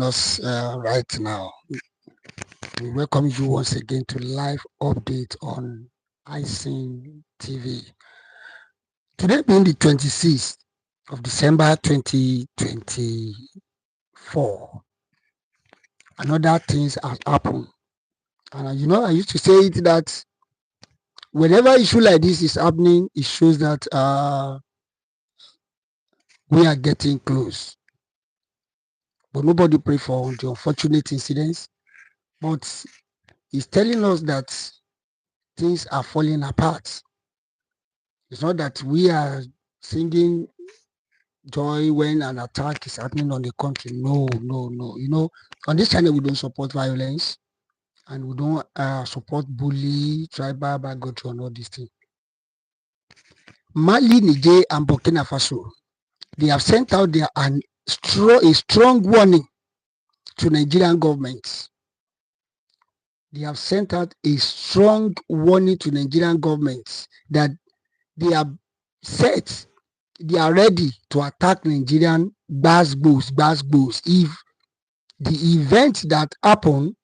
us right now. We welcome you once again to live update on iSing TV. Today being the 26th of December 2024, another things has happened. And I used to say it that whenever issue like this is happening, it shows that we are getting close. But nobody pray for the unfortunate incidents. But it's telling us that things are falling apart. It's not that we are singing joy when an attack is happening on the country. No, no, no. On this channel, we don't support violence and we don't support bully, tribal, bigotry, and all these things. Mali, Niger, and Burkina Faso, they have sent out a strong warning to Nigerian governments. They have sent out a strong warning to Nigerian governments that they are set, they are ready to attack Nigerian gbas if the event that happened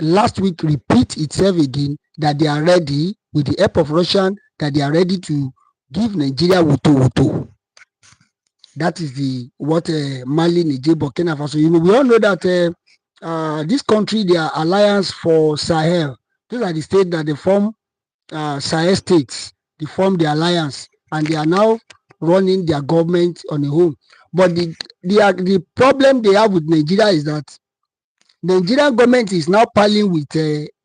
last week repeat itself again, that they are ready with the help of Russia, that they are ready to give Nigeria wuto. That is what Mali, Niger, Burkina Faso. We all know that this country, they are alliance for Sahel. Those are the states that they form Sahel States. They form the alliance, and they are now running their government on their own. But the problem they have with Nigeria is that Nigerian government is now palling with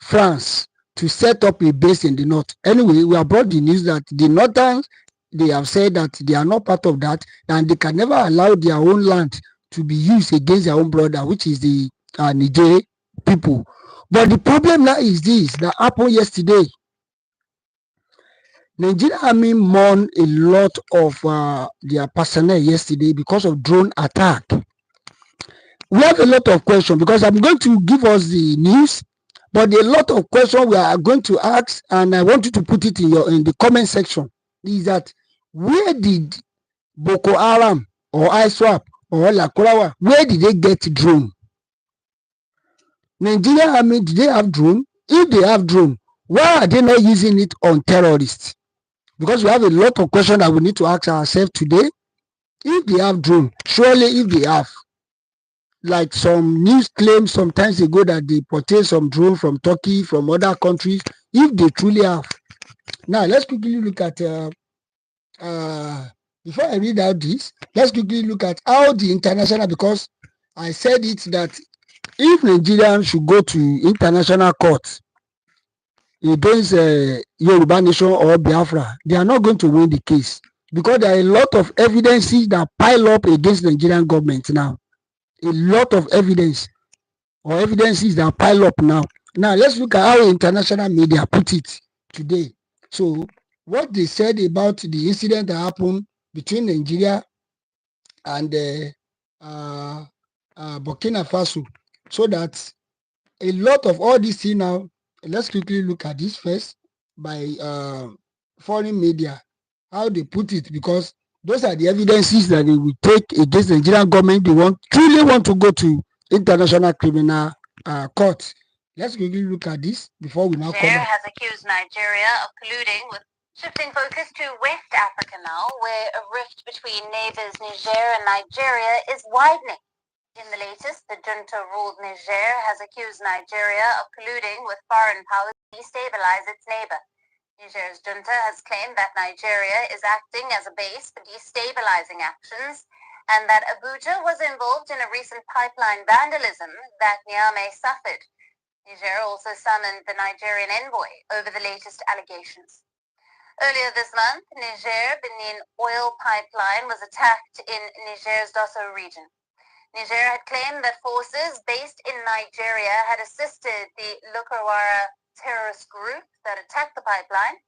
France to set up a base in the north. Anyway, we have brought the news that the northern, they have said that they are not part of that, and they can never allow their own land to be used against their own brother, which is the Niger people. But the problem now is this that happened yesterday. Nigerian army mourned a lot of their personnel yesterday because of drone attack. We have a lot of questions because I'm going to give us the news, but a lot of questions we are going to ask, and I want you to put it in the comment section. Is that where did Boko Haram or ISWAP or Lakurawa, where did they get drone? Nigerian army, do they have drone? If they have drone, why are they not using it on terrorists? Because we have a lot of questions that we need to ask ourselves today. If they have drone, surely if they have, like some news claims sometimes ago that they purchased some drone from Turkey, from other countries, if they truly have. Now, let's quickly look at, before I read out this, let's quickly look at how the international, because I said it that if Nigerians should go to international court against Yoruba Nation or Biafra, they are not going to win the case because there are a lot of evidences that pile up against Nigerian government now. A lot of evidences that pile up now. Now, let's look at how international media put it today. So, what they said about the incident that happened between Nigeria and Burkina Faso, so that a lot of all these things now, let's quickly look at this first by foreign media, how they put it, because those are the evidences that they will take against the Nigerian government. They truly want to go to International Criminal Court. Let's quickly look at this before we now Niger has accused Nigeria of colluding with. Shifting focus to West Africa now, where a rift between neighbors Niger and Nigeria is widening. In the latest, the junta-ruled Niger has accused Nigeria of colluding with foreign powers to destabilize its neighbor. Niger's junta has claimed that Nigeria is acting as a base for destabilizing actions and that Abuja was involved in a recent pipeline vandalism that Niamey suffered. Niger also summoned the Nigerian envoy over the latest allegations. Earlier this month, Niger-Benin oil pipeline was attacked in Niger's Dosso region. Niger had claimed that forces based in Nigeria had assisted the Lukawara terrorist group that attacked the pipeline.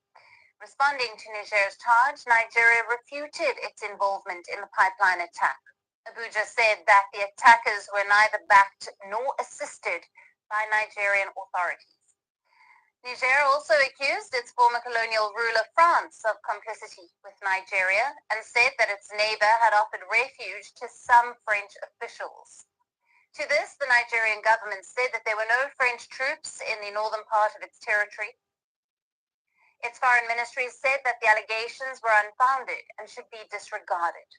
Responding to Niger's charge, Nigeria refuted its involvement in the pipeline attack. Abuja said that the attackers were neither backed nor assisted by Nigerian authorities. Niger also accused its former colonial ruler France of complicity with Nigeria and said that its neighbor had offered refuge to some French officials. To this, the Nigerian government said that there were no French troops in the northern part of its territory. Its foreign ministry said that the allegations were unfounded and should be disregarded.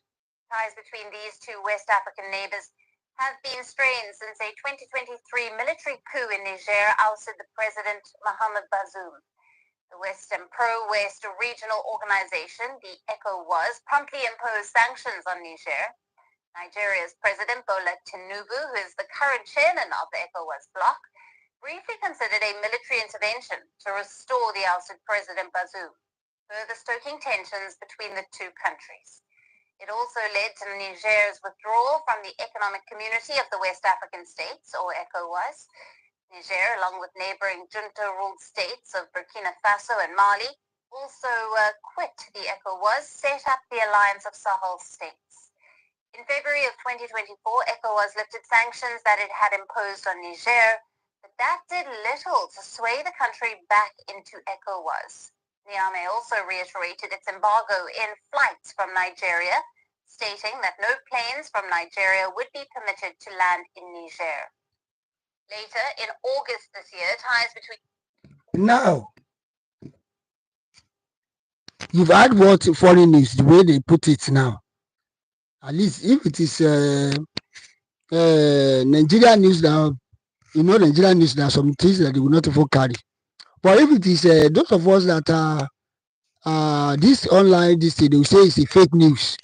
Ties between these two West African neighbors have been strained since a 2023 military coup in Niger ousted the president Mohamed Bazoum. The Western pro-West regional organization, the ECOWAS, promptly imposed sanctions on Niger. Nigeria's President Bola Tinubu, who is the current chairman of the ECOWAS bloc, briefly considered a military intervention to restore the ousted President Bazoum, further stoking tensions between the two countries. It also led to Niger's withdrawal from the Economic Community of the West African States, or ECOWAS. Niger, along with neighboring junta-ruled states of Burkina Faso and Mali, also quit the ECOWAS, set up the alliance of Sahel States. In February of 2024, ECOWAS lifted sanctions that it had imposed on Niger, but that did little to sway the country back into ECOWAS. Niamey also reiterated its embargo in flights from Nigeria, stating that no planes from Nigeria would be permitted to land in Niger. Later, in August this year, ties between... Now, you've heard what foreign news, the way they put it now. At least if it is Nigerian news now, Nigerian news, there are some things that they will not even carry. But if it is those of us that are this online, this thing, they will say it's a fake news.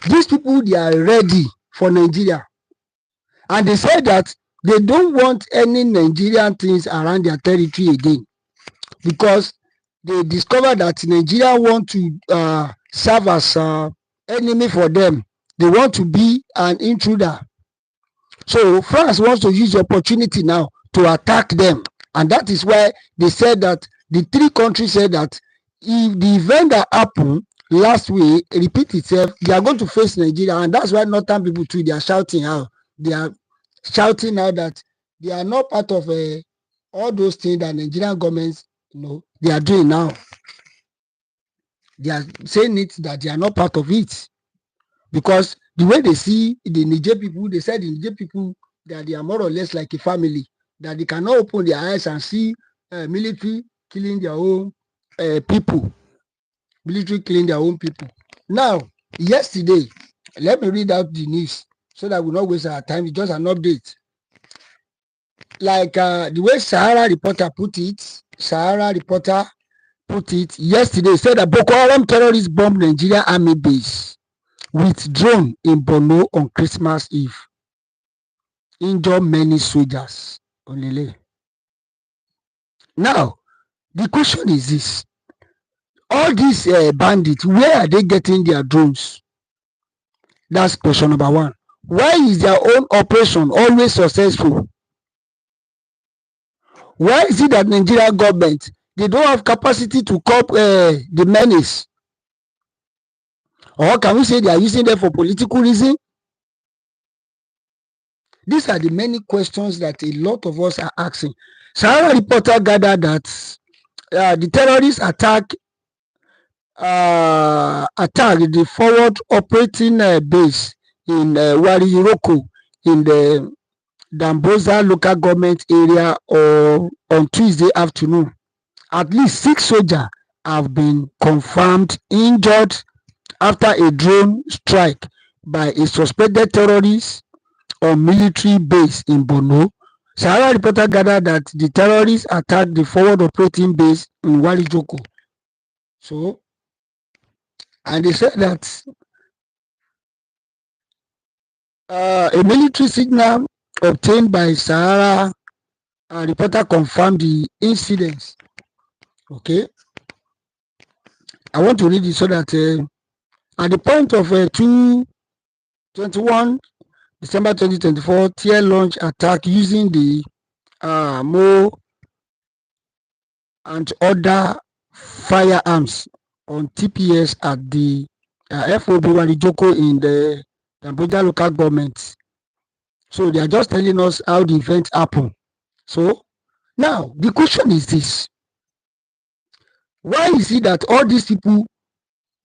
These people, they are ready for Nigeria. And they say that they don't want any Nigerian things around their territory again. Because they discovered that Nigeria want to serve as enemy for them. They want to be an intruder. So France wants to use the opportunity now to attack them. And that is why they said that the three countries said that if the event that happened last week repeat itself, they are going to face Nigeria. And that's why northern people too, they are shouting out. They are shouting out that they are not part of all those things that Nigerian governments, they are doing now. They are saying it that they are not part of it. Because the way they see the Niger people, they said the Niger people that they are more or less like a family, that they cannot open their eyes and see military killing their own people. Military killing their own people. Now, yesterday, let me read out the news so that we will not waste our time. It's just an update. Like the way Sahara Reporter put it yesterday, said that Boko Haram terrorists bombed Nigeria army base with drone in Borno on Christmas Eve. Injure many soldiers. Only. Now, the question is this. All these bandits, where are they getting their drones? That's question number one. Why is their own operation always successful? Why is it that Nigerian government, they don't have capacity to cope the menace? Or can we say they are using them for political reason? These are the many questions that a lot of us are asking. Sahara Reporter gathered that the terrorists attacked the forward operating base in Wariroko in the Damboza local government area on Tuesday afternoon. At least 6 soldiers have been confirmed injured after a drone strike by a suspected terrorist on military base in Borno. Sahara Reporter gathered that the terrorists attacked the forward operating base in Warijoko. So, and they said that a military signal obtained by Sahara Reporter confirmed the incidents. Okay. I want to read it so that at the point of 21 December 2024, tier launch attack using the Mo and other firearms on TPS at the FOB Warijoko in the Damboja local government. So they are just telling us how the event happened. So now the question is this. Why is it that all these people,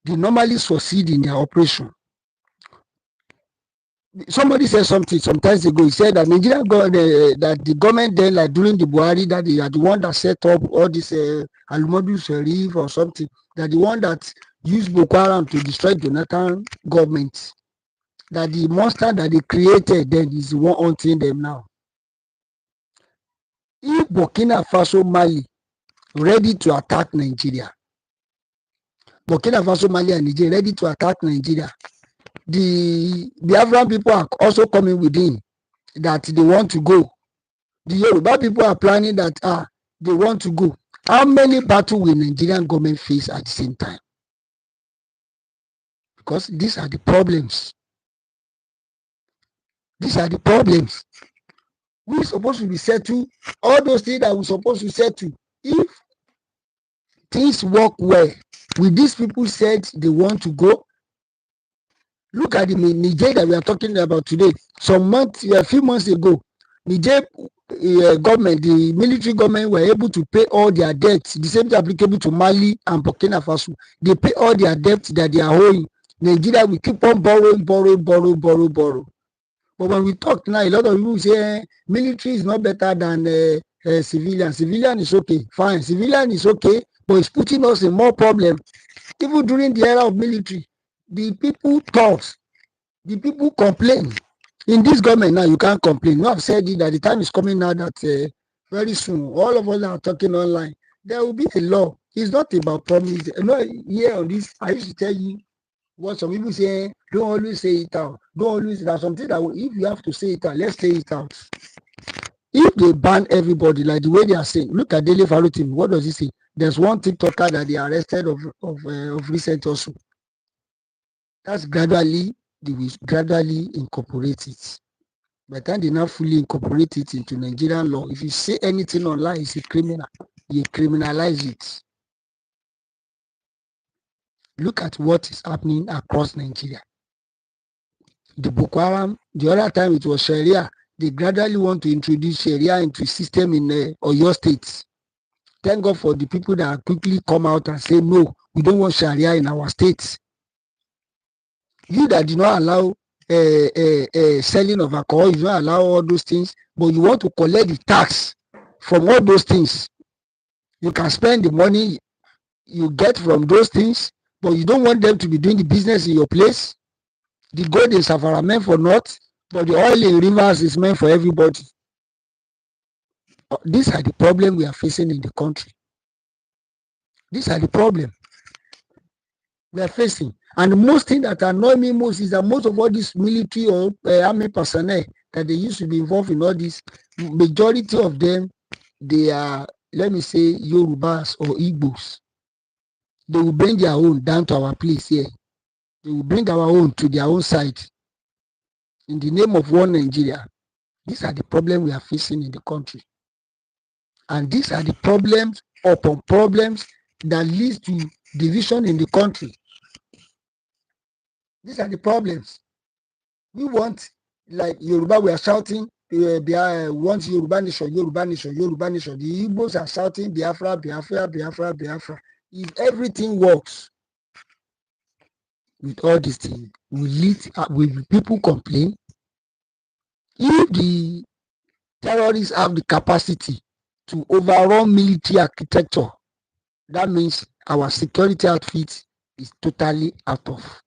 they normally succeed in their operation? somebody said something some times ago. He said that Nigeria that the government then, like during the Buhari, that they are the one that set up all this Alumadu Sharif or something, that the one that used Boko Haram to destroy Jonathan government, that the monster that they created then is the one haunting them now. If Burkina Faso, Mali ready to attack Nigeria, Burkina Faso, Mali and Nigeria ready to attack Nigeria, the Biafran people are also coming within that they want to go. The Yoruba people are planning that they want to go. How many battles will Nigerian government face at the same time? Because these are the problems. These are the problems. We're supposed to be settled. All those things that we're supposed to settle. If things work well, with these people said they want to go. Look at the Niger that we are talking about today. A few months ago, Niger government, the military government, were able to pay all their debts. The same thing applicable to Mali and Burkina Faso. They pay all their debts that they are owing. Nigeria will keep on borrowing. But when we talk now, a lot of people say military is not better than civilian. Civilian is okay, fine. Civilian is okay, but it's putting us in more problem. Even during the era of military, the people talk, the people complain. In this government now, you can't complain. No, I've said it that the time is coming now that very soon, all of us are talking online. There will be a law. It's not about promise. Here on this, I used to tell you what some people say, don't always say it out. Don't always, there's something that if you have to say it out, let's say it out. If they ban everybody like the way they are saying, look at Daily Farutin, what does he say? There's one TikToker that they arrested of recent also. That's gradually, they will gradually incorporate it. By the time they now fully incorporate it into Nigerian law, if you say anything online, it's a criminal. You criminalize it. Look at what is happening across Nigeria. The Boko Haram, the other time it was Sharia. They gradually want to introduce Sharia into system in Oyo States. Thank God for the people that quickly come out and say, no, we don't want Sharia in our states. You that do not allow selling of alcohol, you do not allow all those things, but you want to collect the tax from all those things. You can spend the money you get from those things, but you don't want them to be doing the business in your place. The gold in Safara meant for not, but the oil in rivers is meant for everybody. These are the problems we are facing in the country. These are the problems we are facing. And the most thing that annoy me most is that most of all these military or army personnel that they used to be involved in all this, majority of them, they are, let me say, Yorubas or Igbos. They will bring their own down to our place here. They will bring our own to their own side in the name of one Nigeria. These are the problems we are facing in the country. And these are the problems upon problems that leads to division in the country. These are the problems. We want, like Yoruba, we are shouting, want Yoruba nation, Yoruba nation, Yoruba nation. The Igbos are shouting Biafra, Biafra, Biafra, Biafra. If everything works with all these things, will people complain? If the terrorists have the capacity to overrun military architecture, that means our security outfit is totally out of.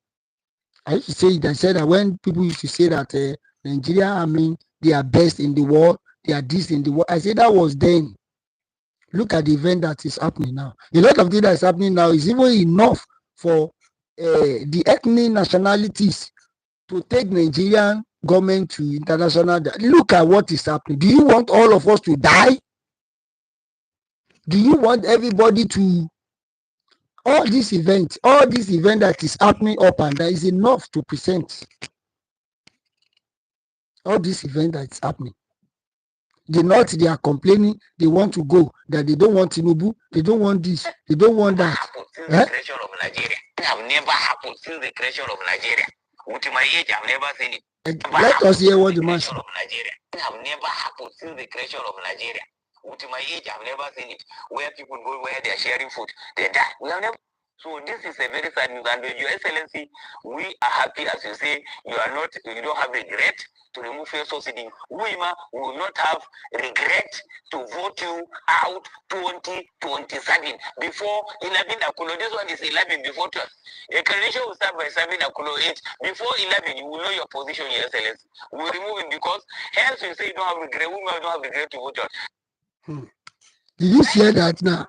I used to say it. I said that when people used to say that Nigeria, I mean, they are best in the world, they are this in the world. I said that was then. Look at the event that is happening now. A lot of things that is happening now is even enough for the ethnic nationalities to take Nigerian government to international. Look at what is happening. Do you want all of us to die? Do you want everybody to? All this event that is happening up and down is enough to present. All this event that is happening. The North, they are complaining, they want to go, that they don't want Tinubu, they don't want this, they don't want that. Since the creation of Nigeria. It have never happened since the creation of Nigeria. With my age, I've never seen it. Let us hear what the man said. It have never happened since the creation of Nigeria. With my age, I've never seen it. Where people go, where they are sharing food, they die. We have never. So this is a very sad news, and Your Excellency, we are happy, as you say, you don't have regret to remove your subsidy. We will not have regret to vote you out 2027 before 11 Akulo. This one is 11 before 12. A coalition will start by 7 Akulo 8. Before 11, you will know your position, Your Excellency. We will remove it because hence you say you don't have regret. We don't have regret to vote on. Did you hear that now?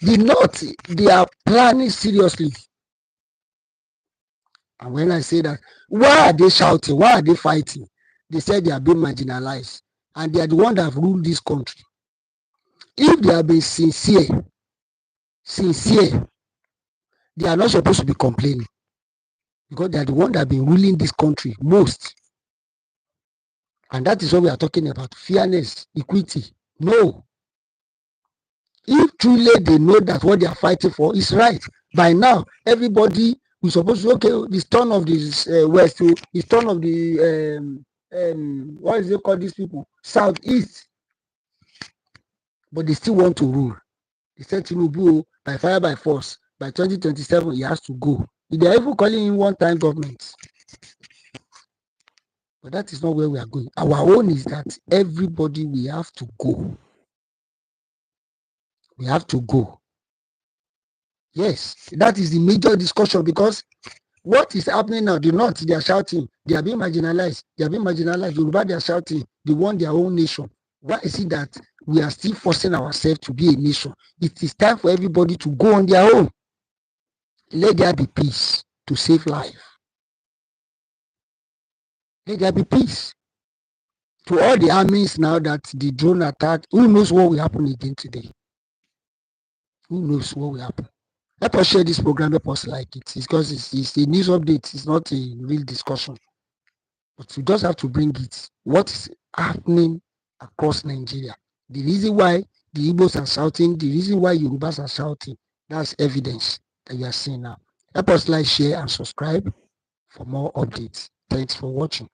The North, they are planning seriously. And when I say that, why are they shouting? Why are they fighting? They said they are being marginalized. And they are the ones that have ruled this country. If they have been sincere, they are not supposed to be complaining. Because they are the ones that have been ruling this country most. And that is what we are talking about. Fairness, equity. No. If truly they know that what they are fighting for is right, by now, everybody is supposed to, okay, this turn of this West, this turn of the, what is it called, these people? Southeast. But they still want to rule. They said Tinubu, by fire, by force, by 2027, he has to go. They are even calling him one-time government. But that is not where we are going. Our own is that everybody, we have to go. We have to go. Yes, that is the major discussion, because what is happening now, the North, they are shouting, they are being marginalized, Yoruba, they are shouting, they want their own nation. Why is it that we are still forcing ourselves to be a nation? It is time for everybody to go on their own. Let there be peace to save life. Let there be peace. To all the armies now that the drone attack, who knows what will happen again today? Who knows what will happen? Let us share this program, let us like it. It's because it's a news update, it's not a real discussion. But we just have to bring it. What is happening across Nigeria? The reason why the Igbos are shouting, the reason why Yorubas are shouting, that's evidence that you are seeing now. Let us like, share, and subscribe for more updates. Thanks for watching.